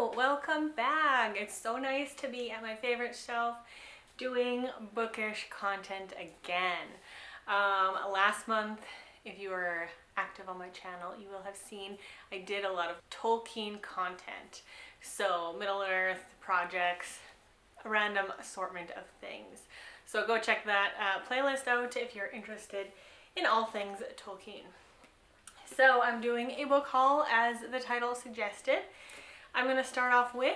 Hello, welcome back. It's so nice to be at my favorite shelf doing bookish content again. Last month, if you were active on my channel, you will have seen I did a lot of Tolkien content. So Middle-earth projects, a random assortment of things. So go check that playlist out if you're interested in all things Tolkien. So I'm doing a book haul as the title suggested. I'm going to start off with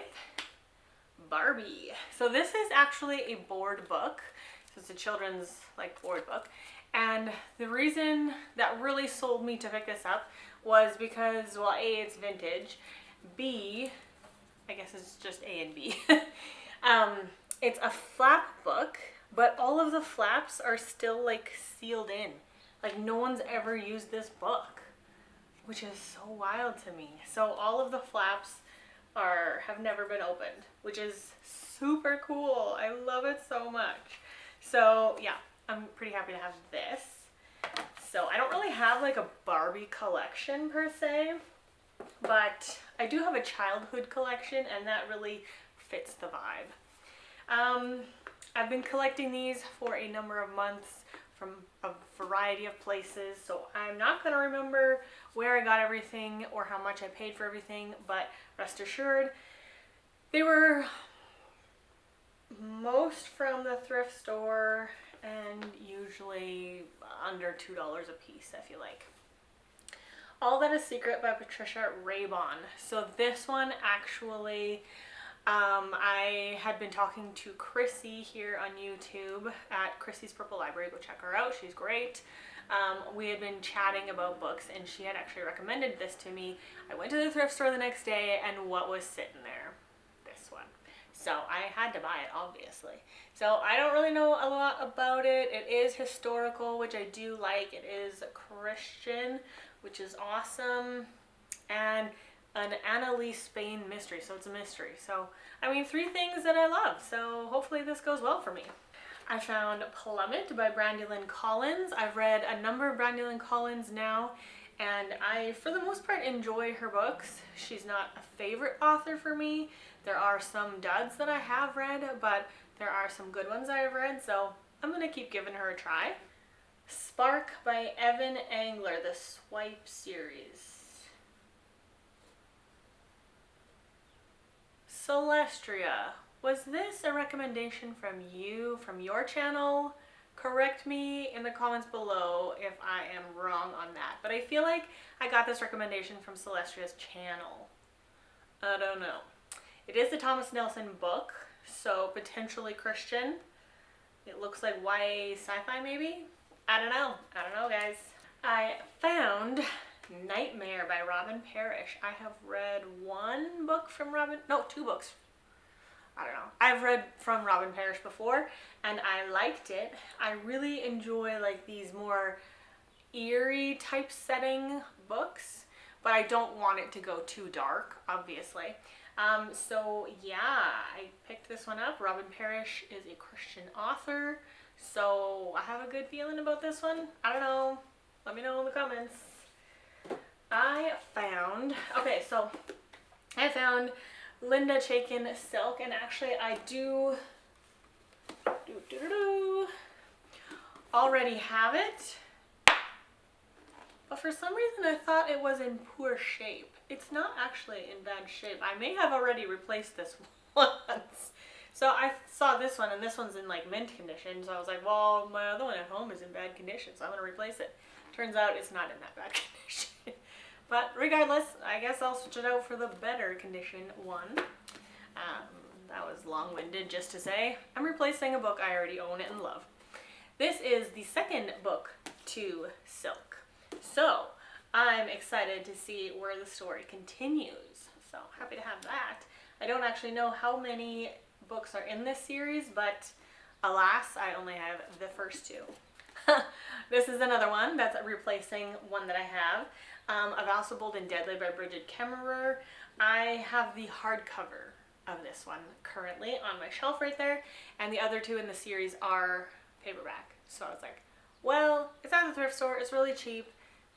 Barbie. So this is actually a board book. So it's a children's board book. And the reason that really sold me to pick this up was because, well, A, it's vintage. B, I guess it's just A and B. It's a flap book, but all of the flaps are still sealed in. No one's ever used this book, which is so wild to me. So all of the flaps have never been opened, which is super cool. I love it so much. So yeah, I'm pretty happy to have this. So I don't really have a Barbie collection per se, but I do have a childhood collection, and that really fits the vibe. I've been collecting these for a number of months from a variety of places, so I'm not going to remember where I got everything or how much I paid for everything, but rest assured, they were most from the thrift store and usually under $2 a piece, I feel like. All That Is Secret by Patricia Raybon. So this one actually, I had been talking to Chrissy here on YouTube at Chrissy's Purple Library. Go check her out. She's great. We had been chatting about books, and she had actually recommended this to me. I went to the thrift store the next day, and what was sitting there? This one. So I had to buy it, obviously. So I don't really know a lot about it. It is historical, which I do like. It is Christian, which is awesome. And an Annalise Spain mystery, so it's a mystery. So, I mean, 3 things that I love, so hopefully this goes well for me. I found Plummet by Brandylin Collins. I've read a number of Brandylin Collins now, and I, for the most part, enjoy her books. She's not a favorite author for me. There are some duds that I have read, but there are some good ones I have read, so I'm gonna keep giving her a try. Spark by Evan Angler, the Swipe series. Celestria, was this a recommendation from you, from your channel? Correct me in the comments below if I am wrong on that. But I feel like I got this recommendation from Celestria's channel. I don't know. It is a Thomas Nelson book, so potentially Christian. It looks like YA sci-fi maybe? I don't know, guys. I found Nightmare by Robin Parrish. I have read 2 books. I don't know. I've read from Robin Parrish before, and I liked it. I really enjoy these more eerie type setting books, but I don't want it to go too dark, obviously. So yeah, I picked this one up. Robin Parrish is a Christian author, so I have a good feeling about this one. I don't know. Let me know in the comments. I found Linda Chaikin Silk, and actually I do already have it, but for some reason I thought it was in poor shape. It's not actually in bad shape. I may have already replaced this once. So I saw this one, and this one's in mint condition, so I was like, well, my other one at home is in bad condition, so I'm gonna replace it. Turns out it's not in that bad condition. But regardless, I guess I'll switch it out for the better condition one. That was long-winded just to say I'm replacing a book I already own and love. This is the second book to Silk. So I'm excited to see where the story continues. So happy to have that. I don't actually know how many books are in this series, but alas, I only have the first 2. This is another one that's replacing one that I have. A Vow So Bold and Deadly by Bridget Kemmerer. I have the hardcover of this one currently on my shelf right there, and the other 2 in the series are paperback. So I was like, well, it's at the thrift store, it's really cheap,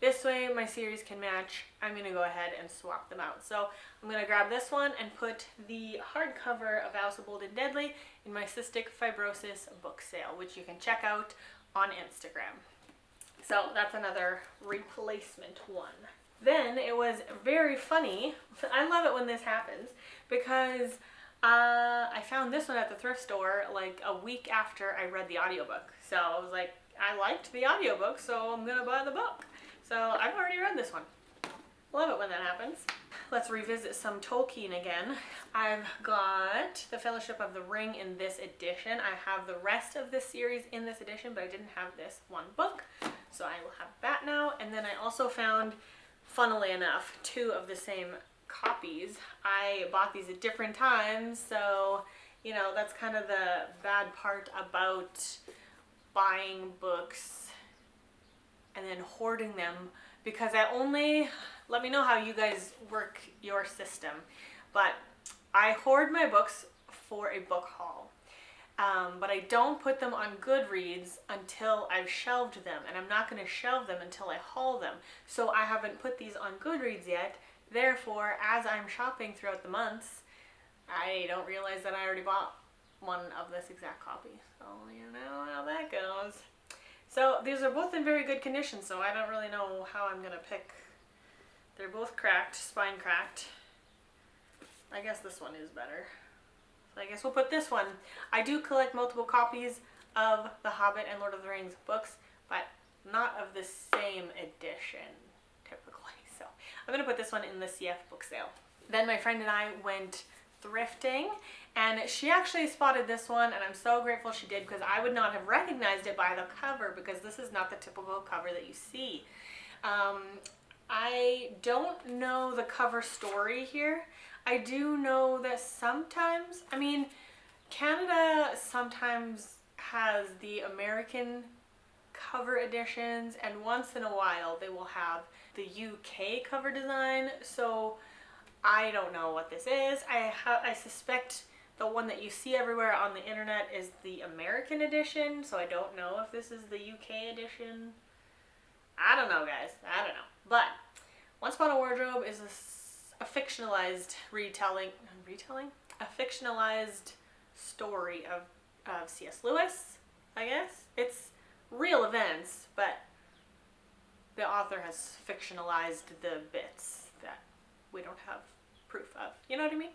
This way my series can match. I'm going to go ahead and swap them out. So I'm going to grab this one and put the hardcover of Alice Bold and Deadly in my cystic fibrosis book sale, which you can check out on Instagram. So that's another replacement one. Then it was very funny. I love it when this happens because I found this one at the thrift store like a week after I read the audiobook. So I was like, I liked the audiobook, so I'm gonna buy the book. So I've already read this one. Love it when that happens. Let's revisit some Tolkien again. I've got The Fellowship of the Ring in this edition. I have the rest of this series in this edition, but I didn't have this one book. So I will have that now. And then I also found, funnily enough, 2 of the same copies. I bought these at different times, so you know, that's kind of the bad part about buying books and then hoarding them, because let me know how you guys work your system, but I hoard my books for a book haul. But I don't put them on Goodreads until I've shelved them, and I'm not going to shelve them until I haul them. So I haven't put these on Goodreads yet. Therefore, as I'm shopping throughout the months, I don't realize that I already bought one of this exact copy. So you know how that goes. So these are both in very good condition, so I don't really know how I'm going to pick. They're both cracked, spine cracked. I guess this one is better. So I guess we'll put this one. I do collect multiple copies of The Hobbit and Lord of the Rings books, but not of the same edition, typically. So I'm going to put this one in the CF book sale. Then my friend and I went thrifting, and she actually spotted this one, and I'm so grateful she did, because I would not have recognized it by the cover, because this is not the typical cover that you see. I don't know the cover story here. I do know that sometimes, I mean, Canada sometimes has the American cover editions, and once in a while they will have the UK cover design. So I don't know what this is. I suspect the one that you see everywhere on the internet is the American edition, so I don't know if this is the UK edition. I don't know, guys. I don't know. But Once Upon a Wardrobe is a fictionalized a fictionalized story of C.S. Lewis, I guess. It's real events, but the author has fictionalized the bits that we don't have proof of. You know what I mean?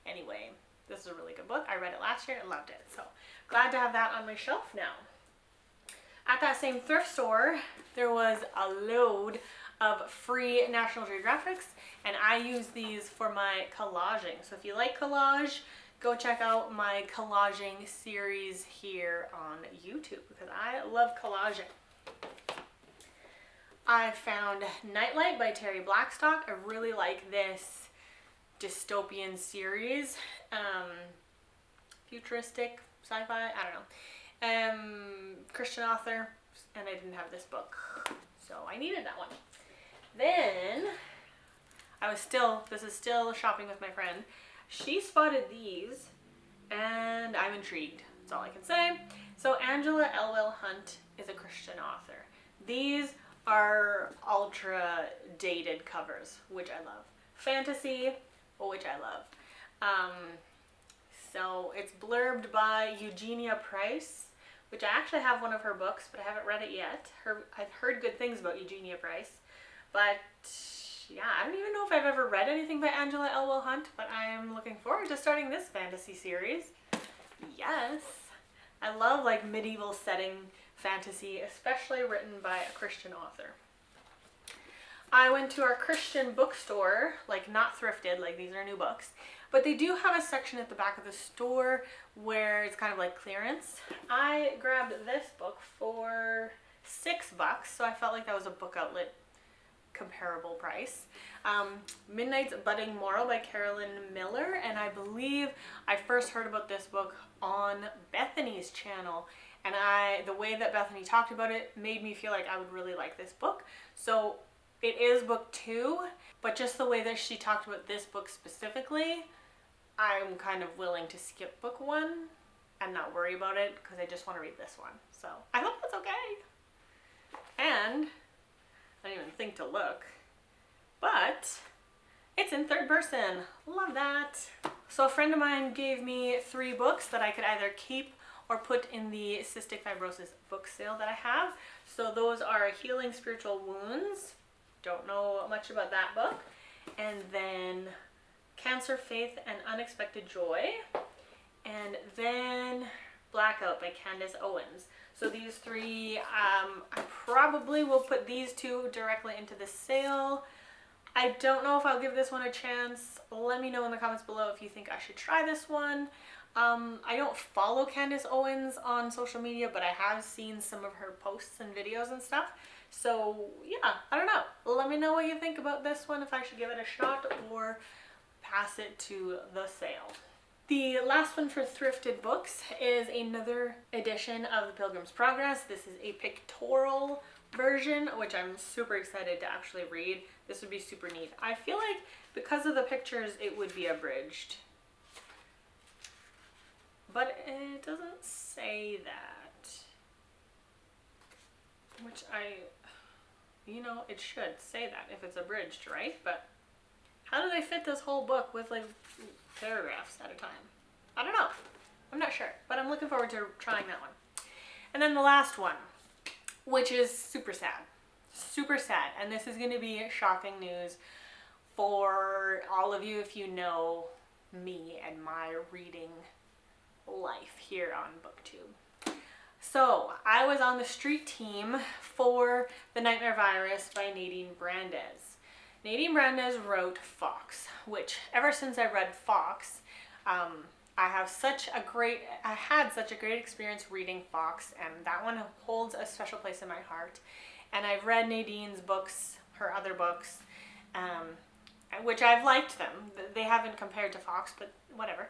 Anyway, this is a really good book. I read it last year and loved it. So glad to have that on my shelf now. At that same thrift store, there was a load of free National Geographics, and I use these for my collaging. So if you like collage, go check out my collaging series here on YouTube, because I love collaging. I found Nightlight by Terry Blackstock. I really like this dystopian series, futuristic, sci-fi, I don't know, Christian author, and I didn't have this book, so I needed that one. Then this is still shopping with my friend. She spotted these, and I'm intrigued. That's all I can say. So Angela Elwell Hunt is a Christian author. These are ultra dated covers, which I love. Fantasy, which I love. So it's blurbed by Eugenia Price, which I actually have one of her books, but I haven't read it yet. I've heard good things about Eugenia Price, but yeah, I don't even know if I've ever read anything by Angela Elwell Hunt, but I am looking forward to starting this fantasy series. Yes, I love like medieval setting fantasy, especially written by a Christian author. I went to our Christian bookstore, like not thrifted, like these are new books, but they do have a section at the back of the store where it's kind of like clearance. I grabbed this book for $6, so I felt like that was a Book Outlet comparable price. Midnight's Budding Moral by Carolyn Miller, and I believe I first heard about this book on Bethany's channel, and the way that Bethany talked about it made me feel like I would really like this book. So it is book 2, but just the way that she talked about this book specifically, I'm kind of willing to skip book 1 and not worry about it, because I just want to read this one. So I hope that's okay. And I didn't even think to look. But it's in third person. Love that. So a friend of mine gave me 3 books that I could either keep or put in the cystic fibrosis book sale that I have. So those are Healing Spiritual Wounds. Don't know much about that book. And then Cancer, Faith, and Unexpected Joy. And then Blackout by Candace Owens. So these 3, I probably will put these 2 directly into the sale. I don't know if I'll give this one a chance. Let me know in the comments below if you think I should try this one. I don't follow Candace Owens on social media, but I have seen some of her posts and videos and stuff. So yeah, I don't know. Let me know what you think about this one, if I should give it a shot or pass it to the sale. The last one for thrifted books is another edition of The Pilgrim's Progress. This is a pictorial version, which I'm super excited to actually read. This would be super neat. I feel like because of the pictures, it would be abridged. But it doesn't say that. Which you know, it should say that if it's abridged, right? But how do they fit this whole book with like paragraphs at a time? I don't know. I'm not sure, but I'm looking forward to trying that one. And then the last one, which is super sad. Super sad. And this is going to be shocking news for all of you if you know me and my reading life here on BookTube. So I was on the street team for The Nightmare Virus by Nadine Brandes. Nadine Brandes wrote Fox, which ever since I read Fox, I had such a great experience reading Fox, and that one holds a special place in my heart. And I've read Nadine's books, her other books, which I've liked them. They haven't compared to Fox, but whatever.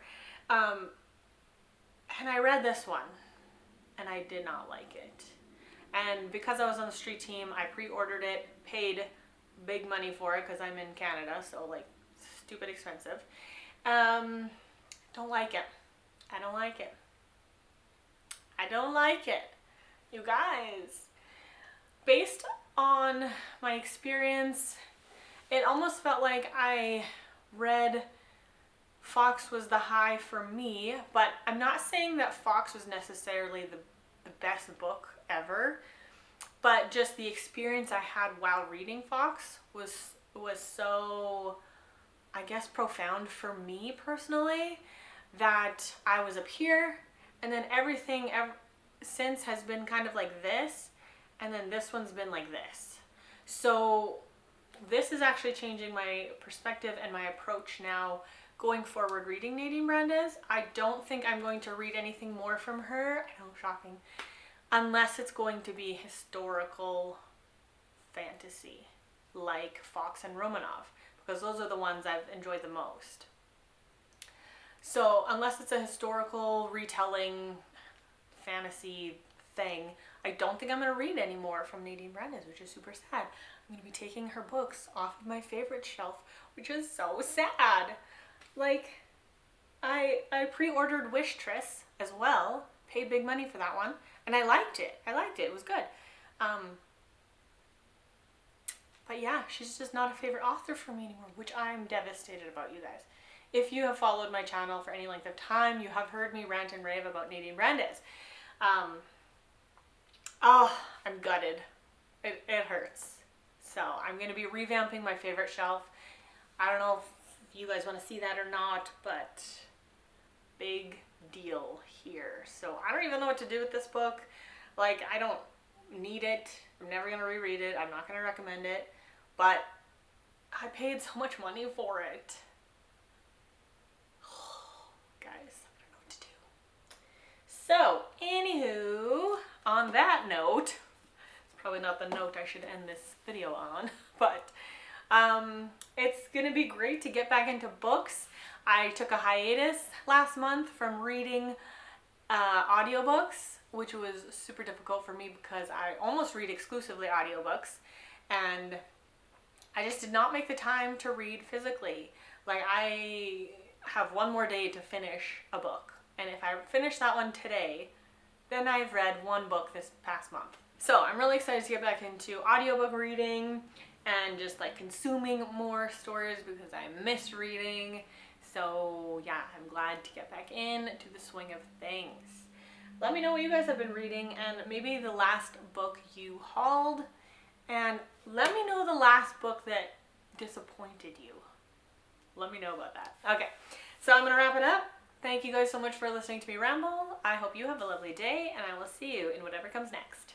And I read this one, and I did not like it. And because I was on the street team, I pre-ordered it, paid big money for it because I'm in Canada, so like stupid expensive. Don't like it. I don't like it. I don't like it. You guys. Based on my experience, it almost felt like I read Fox was the high for me, but I'm not saying that Fox was necessarily the best book ever, but just the experience I had while reading Fox was so, I guess, profound for me personally, that I was up here, and then everything since has been kind of like this, and then this one's been like this. So this is actually changing my perspective and my approach now going forward reading Nadine Brandes. I don't think I'm going to read anything more from her. I know, shocking. Unless it's going to be historical fantasy like Fox and Romanov, because those are the ones I've enjoyed the most. So unless it's a historical retelling fantasy thing, I don't think I'm going to read any more from Nadine Brandes, which is super sad. I'm going to be taking her books off of my favorite shelf, which is so sad. Like, I pre-ordered Wishtress as well, paid big money for that one, and I liked it. It was good. But yeah, she's just not a favorite author for me anymore, which I'm devastated about, you guys. If you have followed my channel for any length of time, you have heard me rant and rave about Nadine Brandes. Oh, I'm gutted. It hurts. So I'm going to be revamping my favorite shelf. I don't know if you guys want to see that or not, but big deal here. So I don't even know what to do with this book. Like, I don't need it. I'm never going to reread it. I'm not going to recommend it. But I paid so much money for it. Guys, I don't know what to do. So, anywho, on that note, it's probably not the note I should end this video on, but it's gonna be great to get back into books. I took a hiatus last month from reading audiobooks, which was super difficult for me because I almost read exclusively audiobooks, and I just did not make the time to read physically. Like, I have one more day to finish a book, and if I finish that one today, then I've read one book this past month. So I'm really excited to get back into audiobook reading and just like consuming more stories because I miss reading. So yeah, I'm glad to get back into the swing of things. Let me know what you guys have been reading and maybe the last book you hauled, and let me know the last book that disappointed you. Let me know about that. Okay, so I'm gonna wrap it up. Thank you guys so much for listening to me ramble. I hope you have a lovely day, and I will see you in whatever comes next.